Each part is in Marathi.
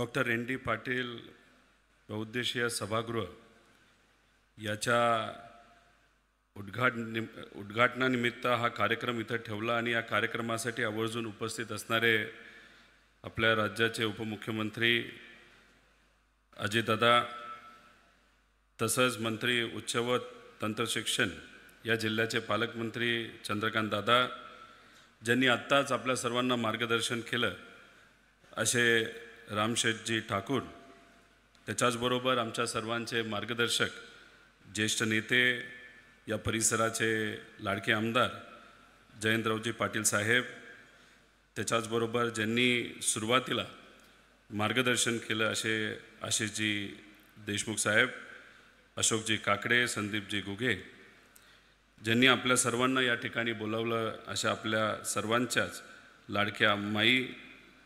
Doctor ND. पाटील बहुउद्देशीय सभागृह याच्या उद्घाटनानिमित्त हा कार्यक्रम इथं ठेवला आणि या कार्यक्रमासाठी आवर्जून उपस्थित असणारे आपल्या राज्याचे उपमुख्यमंत्री अजितदादा तसंच मंत्री उच्च व तंत्रशिक्षण या जिल्ह्याचे पालकमंत्री चंद्रकांत दादा ज्यांनी आत्ताच आपल्या सर्वांना मार्गदर्शन केलं असे रामशेठजी ठाकूर, त्याच्याचबरोबर आमच्या सर्वांचे मार्गदर्शक ज्येष्ठ नेते या परिसराचे लाडके आमदार जयंतरावजी पाटील साहेब, त्याच्याचबरोबर ज्यांनी सुरुवातीला मार्गदर्शन केलं असे आशिषजी देशमुख साहेब, अशोकजी काकडे, संदीपजी गुगे, ज्यांनी आपल्या सर्वांना या ठिकाणी बोलावलं अशा आपल्या सर्वांच्याच लाडक्या माई,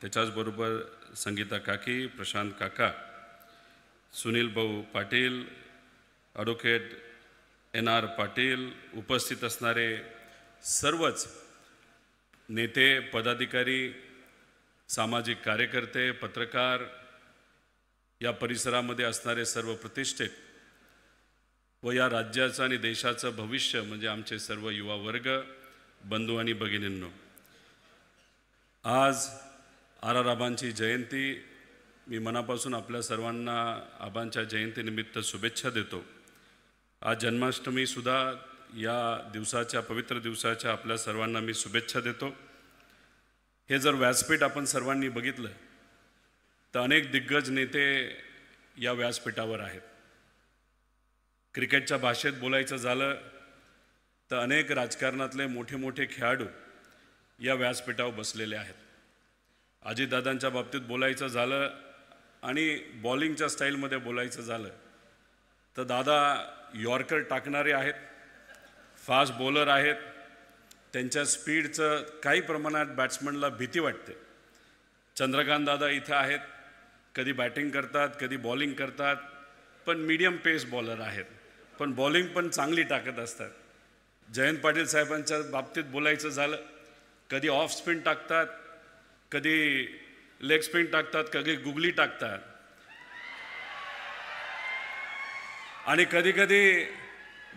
त्याच्याचबरोबर संगीता काकी, प्रशांत काका, सुनील भाऊ पाटील, ॲडव्होकेट एन.आर. पाटील, उपस्थित असणारे सर्वच नेते, पदाधिकारी, सामाजिक कार्यकर्ते, पत्रकार, या परिसरामध्ये असणारे सर्व प्रतिष्ठित व या राज्याचं आणि देशाचं भविष्य म्हणजे आमचे सर्व युवा वर्ग, बंधू आणि भगिनींनो, आज आर आबांची जयंती. मी मनापासून आपल्या सर्वांना आबांच्या जयंतीनिमित्त शुभेच्छा देतो. आज जन्माष्टमीसुद्धा या दिवसाच्या पवित्र दिवसाच्या आपल्या सर्वांना मी शुभेच्छा देतो. हे जर व्यासपीठ आपण सर्वांनी बघितलं तर अनेक दिग्गज नेते या व्यासपीठावर आहेत. क्रिकेटच्या भाषेत बोलायचं झालं तर अनेक राजकारणातले मोठे मोठे खेळाडू या व्यासपीठावर बसलेले आहेत. अजितदादांच्या बाबतीत बोलायचं झालं आणि बॉलिंगच्या स्टाईलमध्ये बोलायचं झालं तर दादा यॉर्कर टाकणारे आहेत, फास्ट बॉलर आहेत. त्यांच्या स्पीडचं काही प्रमाणात बॅट्समनला भीती वाटते. चंद्रकांत दादा इथं आहेत, कधी बॅटिंग करतात, कधी बॉलिंग करतात, पण मीडियम पेस बॉलर आहेत, पण बॉलिंग पण चांगली टाकत असतात. जयंत पाटील साहेबांच्या बाबतीत बोलायचं झालं, कधी ऑफ स्पिन टाकतात, कधी लेग स्पिन टाकतात, कधी गुगली टाकतात आणि कधी कधी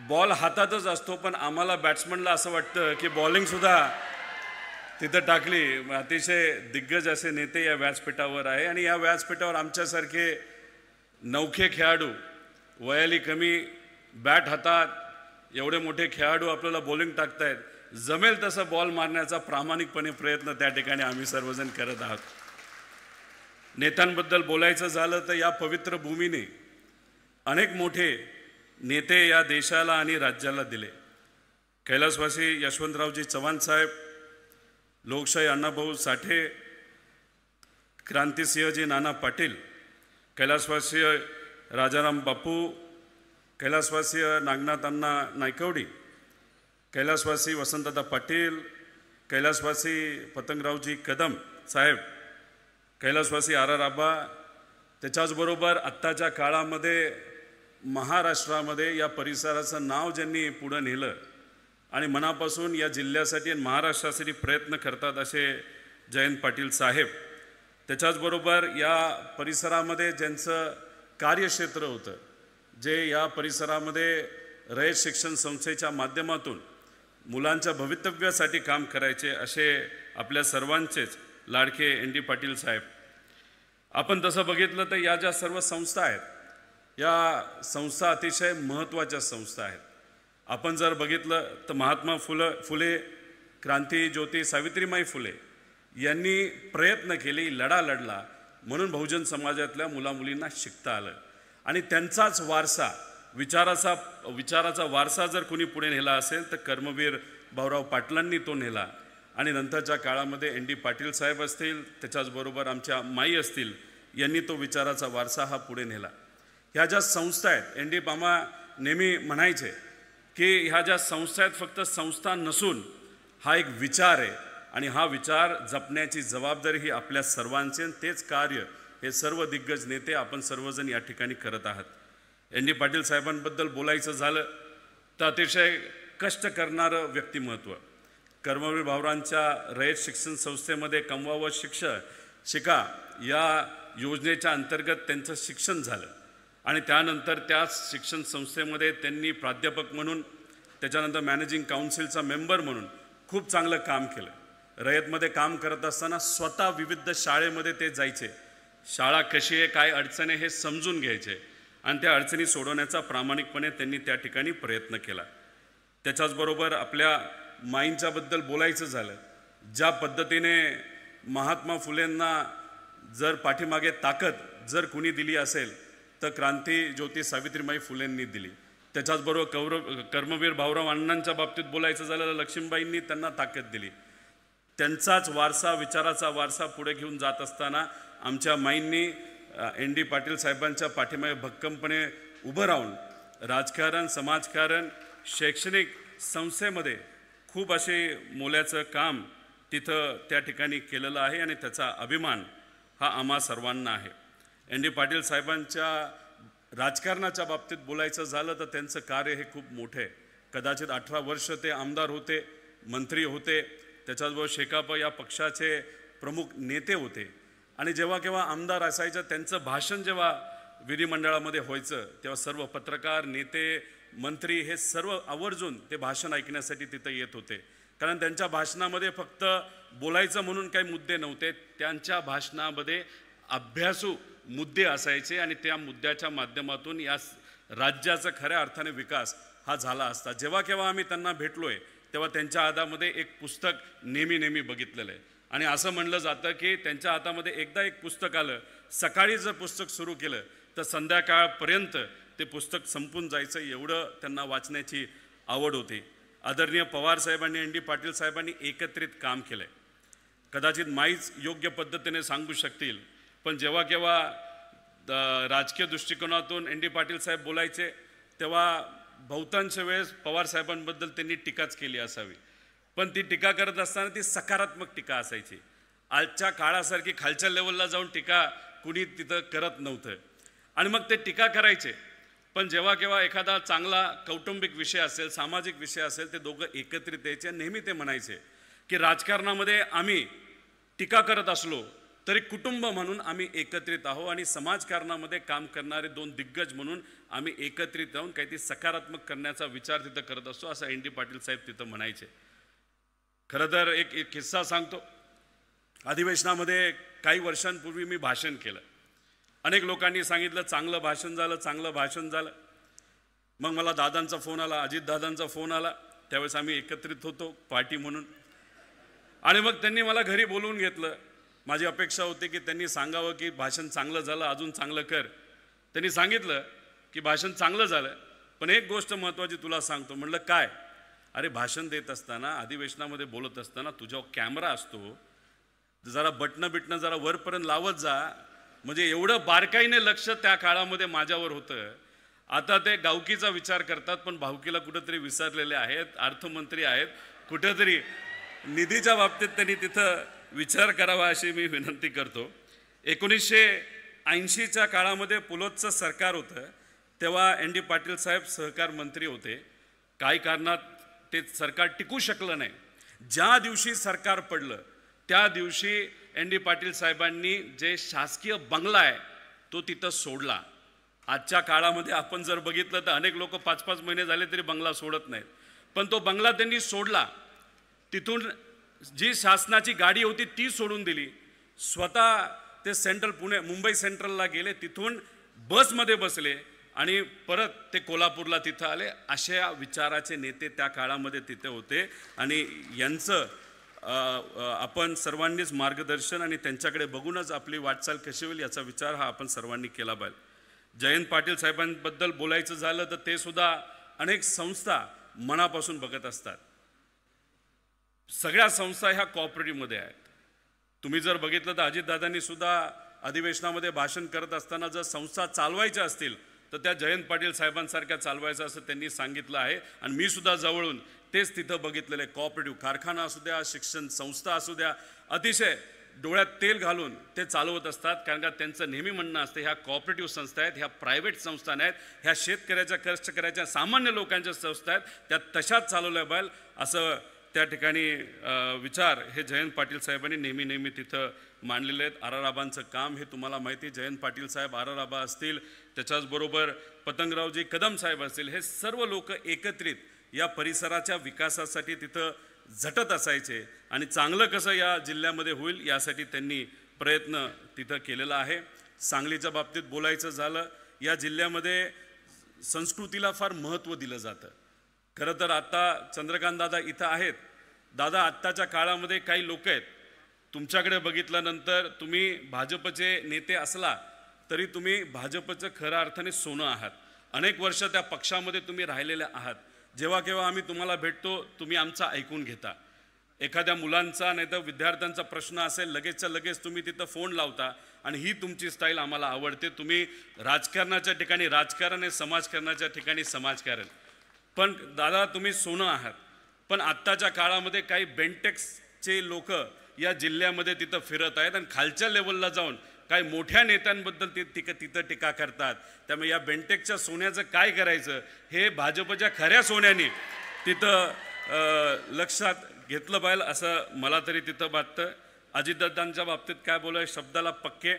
बॉल हातातच असतो, पण आम्हाला बॅट्समनला असं वाटतं की बॉलिंगसुद्धा तिथं टाकली. अतिशय दिग्गज असे नेते या व्यासपीठावर आहे आणि या व्यासपीठावर आमच्यासारखे नवखे खेळाडू, वयाली कमी, बॅट हातात, एवढे मोठे खेळाडू आपल्याला बॉलिंग टाकतायत. जमेल तसं बॉल मारण्याचा प्रामाणिकपणे प्रयत्न त्या ठिकाणी आम्ही सर्वजण करत आहोत. नेत्यांबद्दल बोलायचं झालं तर या पवित्र भूमीने अनेक मोठे नेते या देशाला आणि राज्याला दिले. कैलासवासी यशवंतरावजी चव्हाण साहेब, लोकशाही अण्णाभाऊ साठे, क्रांतिसिंहजी नाना पाटील, कैलासवासी राजाराम बापू, कैलासवासी नागनाथ अण्णा नायकवडी, कैलासवासी वसंतदादा पाटील, कैलासवासी पतंगरावजी कदम साहेब, कैलासवासी आर आबा, त्याच्याचबरोबर आत्ताच्या काळामध्ये महाराष्ट्रामध्ये या परिसराचं नाव ज्यांनी पुढं नेलं आणि मनापासून या जिल्ह्यासाठी आणि महाराष्ट्रासाठी प्रयत्न करतात असे जयंत पाटील साहेब, त्याच्याचबरोबर या परिसरामध्ये ज्यांचं कार्यक्षेत्र होतं, जे या परिसरामध्ये रयत शिक्षण संस्थेच्या माध्यमातून मुलांच्या भवितव्यासाठी काम करायचे असे आपल्या सर्वांचेच लाडके एन.डी. पाटील साहेब. आपण तसं बघितलं तर या ज्या सर्व संस्था आहेत, या संस्था अतिशय महत्त्वाच्या संस्था आहेत. आपण जर बघितलं तर महात्मा फुले, क्रांती ज्योती सावित्रीमाई फुले यांनी प्रयत्न केले, लढा लढला म्हणून बहुजन समाजातल्या मुलामुलींना शिकता आलं आणि त्यांचाच वारसा, विचाराचा वारसा जर कोणी पुढे नेला असेल तर कर्मवीर भाऊराव पाटलांनी तो नेला आणि नंतरच्या काळामध्ये एन.डी. पाटील साहेब असतील, त्याच्याचबरोबर आमच्या माई असतील, यांनी तो विचाराचा वारसा हा पुढे नेला. ह्या ज्या संस्था आहेत, एन.डी. मामा नेहमी म्हणायचे की ह्या ज्या संस्था आहेत फक्त संस्था नसून हा एक विचार आहे आणि हा विचार जपण्याची जबाबदारी ही आपल्या सर्वांची, तेच कार्य हे सर्व दिग्गज नेते आपण सर्वजण या ठिकाणी करत आहात. एन.डी. पाटील साहेबांबद्दल बोलायचं झालं तर अतिशय कष्ट करणारं व्यक्तिमत्व. कर्मवीर भाऊरांच्या रयत शिक्षण संस्थेमध्ये कमवावं शिका या योजनेच्या अंतर्गत त्यांचं शिक्षण झालं आणि त्यानंतर त्याच शिक्षण संस्थेमध्ये त्यांनी प्राध्यापक म्हणून, त्याच्यानंतर मॅनेजिंग काउन्सिलचा मेंबर म्हणून खूप चांगलं काम केलं. रयतमध्ये काम करत असताना स्वतः विविध शाळेमध्ये ते जायचे, शाळा कशी आहे, काय अडचण आहे हे समजून घ्यायचे आणि त्या अडचणी सोडवण्याचा प्रामाणिकपणे त्यांनी त्या ठिकाणी प्रयत्न केला. त्याच्याचबरोबर आपल्या माईंच्याबद्दल बोलायचं झालं, ज्या पद्धतीने महात्मा फुलेंना जर पाठीमागे ताकद जर कुणी दिली असेल तर क्रांती ज्योती सावित्रीबाई फुलेंनी दिली. त्याच्याचबरोबर कर्मवीर भाऊराव अण्णांच्या बाबतीत बोलायचं झालं तर लक्ष्मीबाईंनी त्यांना ताकद दिली. त्यांचाच वारसा, विचाराचा वारसा पुढे घेऊन जात असताना आमच्या माईंनी ND पाटील साहेबांच्या पाठीमागे भक्कमपणे उभं राहून राजकारण, समाजकारण, शैक्षणिक संस्थेमध्ये खूप असे मोलाचं काम तिथं त्या ठिकाणी केलेलं आहे आणि त्याचा अभिमान हा आम्हा सर्वांना आहे. ND पाटील साहेबांच्या राजकारणाच्या बाबतीत बोलायचं झालं तर त्यांचं कार्य हे खूप मोठं आहे. कदाचित 18 वर्ष ते आमदार होते, मंत्री होते, त्याच्याचबरोबर शेकाप या पक्षाचे प्रमुख नेते होते आणि जेव्हा केव्हा आमदार असायचं त्यांचं भाषण जेव्हा विधिमंडळामध्ये व्हायचं तेव्हा सर्व पत्रकार, नेते, मंत्री हे सर्व आवर्जून ते भाषण ऐकण्यासाठी तिथं येत होते. कारण त्यांच्या भाषणामध्ये फक्त बोलायचं म्हणून काही मुद्दे नव्हते, त्यांच्या भाषणामध्ये अभ्यासू मुद्दे असायचे आणि त्या मुद्द्याच्या माध्यमातून या राज्याचा खऱ्या अर्थाने विकास हा झाला असता. जेव्हा केव्हा आम्ही त्यांना भेटलोय तेव्हा त्यांच्या हातामध्ये एक पुस्तक नेहमी बघितलेलं आहे आणि असं म्हणलं जातं की त्यांच्या हातामध्ये एकदा एक पुस्तक आलं, सकाळी जर पुस्तक सुरू केलं तर संध्याकाळपर्यंत ते पुस्तक संपून जायचं, एवढं त्यांना वाचण्याची आवड होती. आदरणीय पवार साहेबांनी, ND पाटील साहेबांनी एकत्रित काम केलं आहे. कदाचित माईच योग्य पद्धतीने सांगू शकतील, पण जेव्हा केव्हा राजकीय दृष्टिकोनातून ND पाटील साहेब बोलायचे तेव्हा बहुतांश वेळेस पवार साहेबांबद्दल त्यांनी टीकाच केली असावी, पण ती टीका करत असताना ती सकारात्मक टीका असायची. आजच्या काळासारखी खालच्या लेवलला जाऊन टीका कुणी तिथं करत नव्हतं आणि मग ते टीका करायचे. पण जेव्हा केव्हा एखादा चांगला कौटुंबिक विषय असेल, सामाजिक विषय असेल, ते दोघं एकत्रित यायचे. नेहमी ते म्हणायचे की राजकारणामध्ये आम्ही टीका करत असलो तरी कुटुंब म्हणून आम्ही एकत्रित आहोत आणि समाजकारणामध्ये काम करणारे दोन दिग्गज म्हणून आम्ही एकत्रित राहून काहीतरी सकारात्मक करण्याचा विचार तिथं करत असतो, असं ND पाटील साहेब तिथं म्हणायचे. खरं तर एक किस्सा सांगतो. अधिवेशनामध्ये काही वर्षांपूर्वी मी भाषण केलं. अनेक लोकांनी सांगितलं चांगलं भाषण झालं. मग मला दादांचा फोन आला, अजितदादांचा फोन आला. त्यावेळेस आम्ही एकत्रित होतो पार्टी म्हणून आणि मग त्यांनी मला घरी बोलवून घेतलं. माझी अपेक्षा होती की त्यांनी सांगावं की भाषण चांगलं झालं, अजून चांगलं कर. त्यांनी सांगितलं की भाषण चांगलं झालं, पण एक गोष्ट महत्त्वाची तुला सांगतो. म्हणलं काय? अरे भाषण देत असताना, अधिवेशनामध्ये बोलत असताना तुझ्यावर कॅमेरा असतो, जरा बटणं जरा वरपर्यंत लावत जा. म्हणजे एवढं बारकाईने लक्ष त्या काळामध्ये माझ्यावर होतं. आता ते गावकीचा विचार करतात, पण भावकीला कुठंतरी विसरलेले आहेत. अर्थमंत्री आहेत, कुठंतरी निधीच्या बाबतीत त्यांनी तिथं विचार करावा अशी मी विनंती करतो. 1980च्या काळामध्ये पुलोतचं सरकार होतं, तेव्हा ND पाटील साहेब सहकार मंत्री होते. काही कारणात ते सरकार टिकू शकलं नाही. ज्या दिवशी सरकार पडलं त्या दिवशी ND पाटील साहेबांनी जे शासकीय बंगला आहे तो तिथं सोडला. आजच्या काळामध्ये आपण जर बघितलं तर अनेक लोक 5-5 महिने झाले तरी बंगला सोडत नाहीत, पण तो बंगला त्यांनी सोडला. तिथून जी शासनाची गाडी होती ती सोडून दिली. स्वतः ते मुंबई सेंट्रलला गेले, तिथून बसमध्ये बसले आणि परत ते कोल्हापूरला तिथं आले. अशा विचाराचे नेते त्या काळामध्ये तिथे होते आणि यांचं आपण सर्वांनीच मार्गदर्शन आणि त्यांच्याकडे बघूनच आपली वाटचाल कशी होईल याचा विचार हा आपण सर्वांनी केला पाहिजे. जयंत पाटील साहेबांबद्दल बोलायचं झालं तर ते सुद्धा अनेक संस्था मनापासून बघत असतात. सगळ्या संस्था ह्या कोऑपरेटिव्हमध्ये आहेत. तुम्ही जर बघितलं तर अजितदादांनी सुद्धा अधिवेशनामध्ये भाषण करत असताना जर संस्था चालवायच्या असतील तर त्या जयंत पाटील साहेबांसारख्या चालवायचं असं त्यांनी सांगितलं आहे आणि मी सुद्धा जवळून तेच तिथं बघितलेलं आहे. कोऑपरेटिव्ह कारखाना असू द्या, शिक्षण संस्था असू द्या, अतिशय डोळ्यात तेल घालून ते चालवत असतात. कारण का त्यांचं नेहमी म्हणणं असतं ह्या कोऑपरेटिव्ह संस्था आहेत, ह्या प्रायव्हेट संस्था नाहीत, ह्या शेतकऱ्याच्या, कष्टकऱ्याच्या, सामान्य लोकांच्या संस्था आहेत, त्या तशाच चालवल्या पाहिजे असं त्या ठिकाणी विचार हे जयंत पाटील साहेबांनी नेहमी तिथं मांडलेले आहेत. आराराबांचं काम हे तुम्हाला माहिती, जयंत पाटील साहेब आराराबा असतील, त्याच्याचबरोबर पतंगरावजी कदम साहेब असतील, हे सर्व लोक एकत्रित या परिसराच्या विकासासाठी तिथं झटत असायचे आणि चांगलं कसं या जिल्ह्यामध्ये होईल यासाठी त्यांनी प्रयत्न तिथं केलेला आहे. सांगलीच्या बाबतीत बोलायचं झालं, या जिल्ह्यामध्ये संस्कृतीला फार महत्त्व दिलं जातं. खरं तर आता चंद्रकांत दादा इथं आहेत. दादा, आत्ताच्या काळामध्ये काही लोक आहेत, तुमच्याकडे बघितल्यानंतर तुम्ही भाजपचे नेते असला तरी तुम्ही भाजपचं खऱ्या अर्थाने सोनं आहात. अनेक वर्ष त्या पक्षामध्ये तुम्ही राहिलेले आहात. जेव्हा केव्हा आम्ही तुम्हाला भेटतो तुम्ही आमचा ऐकून घेता. एखाद्या मुलांचा नाही तर विद्यार्थ्यांचा प्रश्न असेल लगेचच्या लगेच तुम्ही तिथं फोन लावता आणि ही तुमची स्टाईल आम्हाला आवडते. तुम्ही राजकारणाच्या ठिकाणी राजकारण आहे, समाजकारणाच्या ठिकाणी समाजकारण. पण दादा, तुम्ही सोनं आहात. पण आत्ताच्या काळामध्ये काही बेंटेक्सचे लोक या जिल्ह्यामध्ये तिथं फिरत आहेत आणि खालच्या लेवलला जाऊन काही मोठ्या नेत्यांबद्दल तिथं टीका करतात. त्यामुळे या बेंटेकच्या सोन्याचं काय करायचं हे भाजपच्या खऱ्या सोन्याने तिथं लक्षात घेतलं पाहिजे असं मला तरी तिथं वाटतं. अजितदादांच्या बाबतीत काय बोलाय, शब्दाला पक्के.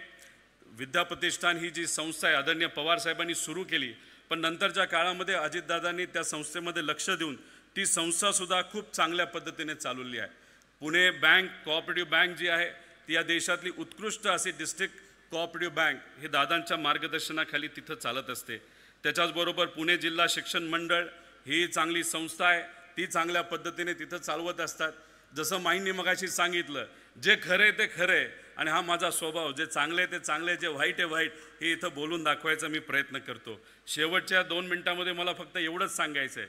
विद्याप्रतिष्ठान ही जी संस्था आहे आदरणीय पवार साहेबांनी सुरू केली, पण नंतरच्या काळामध्ये अजितदादांनी त्या संस्थेमध्ये लक्ष देऊन ती संस्थासुद्धा खूप चांगल्या पद्धतीने चालवली आहे. पुणे बँक, कोऑपरेटिव्ह बँक जी आहे ती या देशातली उत्कृष्ट अशी डिस्ट्रिक्ट कोऑपरेटिव्ह बँक ही दादांच्या मार्गदर्शनाखाली तिथं चालत असते. त्याच्याचबरोबर पुणे जिल्हा शिक्षण मंडळ ही चांगली संस्था आहे, ती चांगल्या पद्धतीने तिथं चालवत असतात. जसं माईंनी मगाशी सांगितलं, जे खरे ते खरे आणि हा माझा स्वभाव, जे चांगले ते चांगले, जे वाईट आहे वाईट, हे इथं बोलून दाखवायचा मी प्रयत्न करतो. शेवटच्या 2 मिनिटांमध्ये मला फक्त एवढंच सांगायचं आहे,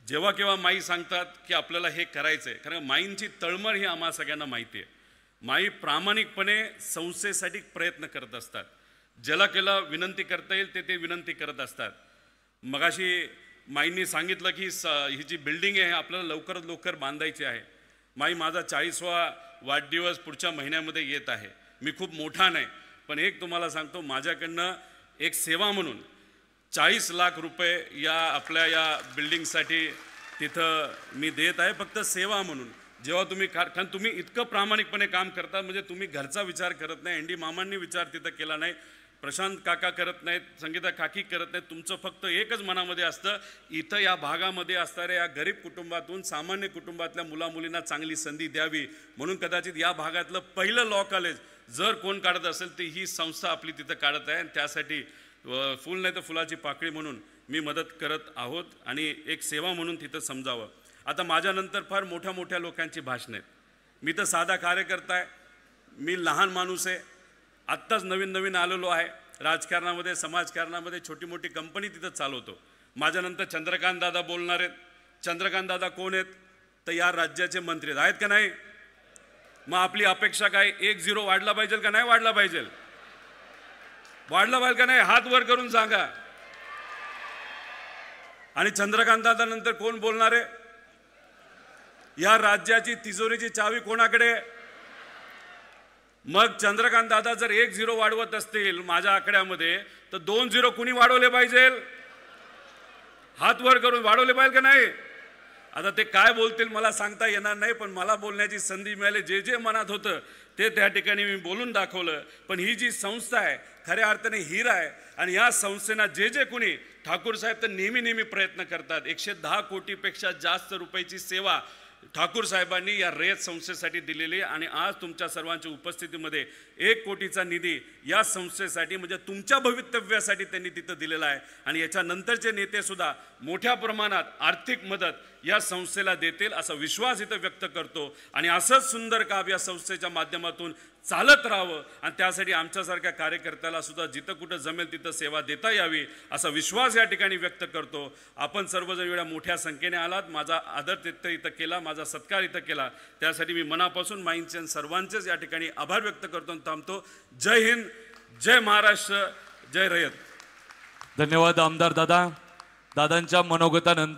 जेव्हा केव्हा माई सांगतात की आपल्याला हे करायचं आहे, कारण माईंची तळमळ ही आम्हा सगळ्यांना माहिती आहे. माई प्रामाणिकपणे संस्थेसाठी प्रयत्न करत असतात. ज्याला केला विनंती करता येईल ते विनंती करत असतात. मगाशी माईंनी सांगितलं की ही जी बिल्डिंग आहे आपल्याला लवकरात लवकर बांधायची आहे. माई, माझा 40वा वाढदिवस पुढच्या महिन्यामध्ये येत आहे. मी खूप मोठा नाही, पण एक तुम्हाला सांगतो, माझ्याकडनं एक सेवा म्हणून 40 लाख रुपये या आपल्या या बिल्डिंगसाठी तिथं मी देत आहे, फक्त सेवा म्हणून. जेव्हा तुम्ही कारण तुम्ही इतकं प्रामाणिकपणे काम करता, म्हणजे तुम्ही घरचा विचार करत नाही, एन डी मामांनी विचार तिथं केला नाही, प्रशांत काका करत नाहीत, संगीता काकी करत नाहीत. तुमचं फक्त एकच मनामध्ये असतं, इथं या भागामध्ये असणाऱ्या या गरीब कुटुंबातून सामान्य कुटुंबातल्या मुलामुलींना चांगली संधी द्यावी. म्हणून कदाचित या भागातलं पहिलं लॉ कॉलेज जर कोण काढत असेल तर ही संस्था आपली तिथं काढत आहे आणि त्यासाठी फुल नाही तर फुलाची पाकळी म्हणून मी मदत करत आहोत आणि एक सेवा म्हणून तिथं समजावं. आता माझ्यानंतर फार मोठ्या मोठ्या लोकांची भाषणं आहेत. मी तर साधा कार्यकर्ता आहे, मी लहान माणूस आहे, आत्ताच नवीन आलेलो आहे राजकारणामध्ये, समाजकारणामध्ये, छोटी मोठी कंपनी तिथं चालवतो. माझ्यानंतर चंद्रकांत दादा बोलणार आहेत. चंद्रकांत दादा कोण आहेत तर या राज्याचे मंत्री आहेत का नाही? मग आपली अपेक्षा काय, 1-0 वाढला पाहिजे का नाही वाढला पाहिजे? वाढला पाहिजे का नाही? हात वर करून सांगा. आणि चंद्रकांत दादा नंतर कोण बोलणार आहे? या राज्याची तिजोरीची चावी कोणाकडे? मग चंद्रकांत दादा जर 1-0 वाढवत असतील माझ्या आकड्यामध्ये तर 2-0 कुणी वाढवले पाहिजे? हात वर करून वाढवले पाहिजे का नाही? आता ते काय बोलतील मला सांगता येणार नाही, पण मला बोलण्याची संधी मिळाली. जे मनात होतं ते त्या ठिकाणी मी बोलून दाखवलं. पण ही जी संस्था आहे खऱ्या अर्थाने हिरा आहे आणि या संस्थेना जे कुणी ठाकूर साहेब तर नेहमी प्रयत्न करतात. 110 कोटीपेक्षा जास्त रुपयाची सेवा ठाकूर साहेबांनी या रयत संस्थेसाठी दिलेली आणि आज तुमच्या सर्वांच्या उपस्थितीमध्ये 1 कोटीचा निधी या संस्थेसाठी म्हणजे तुमच्या भवितव्यासाठी त्यांनी तिथं दिलेला आहे. आणि याच्यानंतरचे नेते सुद्धा मोठ्या प्रमाणात आर्थिक मदत या संस्थेला देतील असा विश्वास इथं व्यक्त करतो. आणि असंच सुंदर काम या संस्थेच्या माध्यमातून चालत राहावं आणि त्यासाठी आमच्यासारख्या कार्यकर्त्याला सुद्धा जिथं कुठं जमेल तिथं सेवा देता यावी असा विश्वास या ठिकाणी व्यक्त करतो. आपण सर्वजण एवढ्या मोठ्या संख्येने आलात, माझा आदर तिथं इथं केला, माझा सत्कार इथं केला, त्यासाठी मी मनापासून माईंचे सर्वांचेच या ठिकाणी आभार व्यक्त करतो आणि थांबतो. जय हिंद, जय महाराष्ट्र, जय रयत. धन्यवाद आमदार दादा. दादांच्या मनोगतानंतर